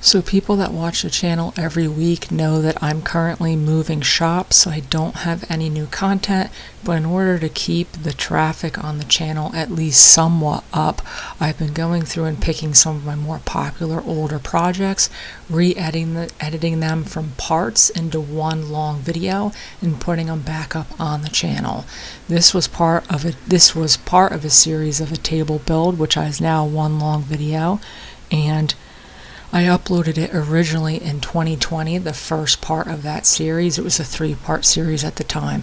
So people that watch the channel every week know that I'm currently moving shop, so I don't have any new content, but in order to keep the traffic on the channel at least somewhat up, I've been going through and picking some of my more popular older projects, editing them from parts into one long video and putting them back up on the channel. This was part of a series of a table build, which is now one long video, and I uploaded it originally in 2020, the first part of that series. It was a 3-part series at the time,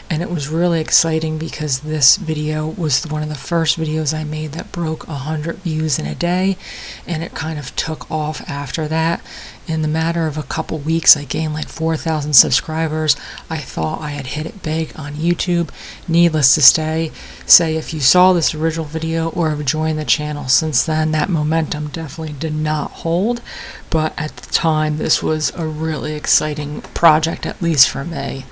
and it was really exciting because this video was one of the first videos I made that broke 100 views in a day, and it kind of took off after that. In the matter of a couple weeks, I gained like 4,000 subscribers. I thought I had hit it big on YouTube. Needless to say, if you saw this original video or have joined the channel since then, that momentum definitely did not hold. But at the time, this was a really exciting project, at least for me.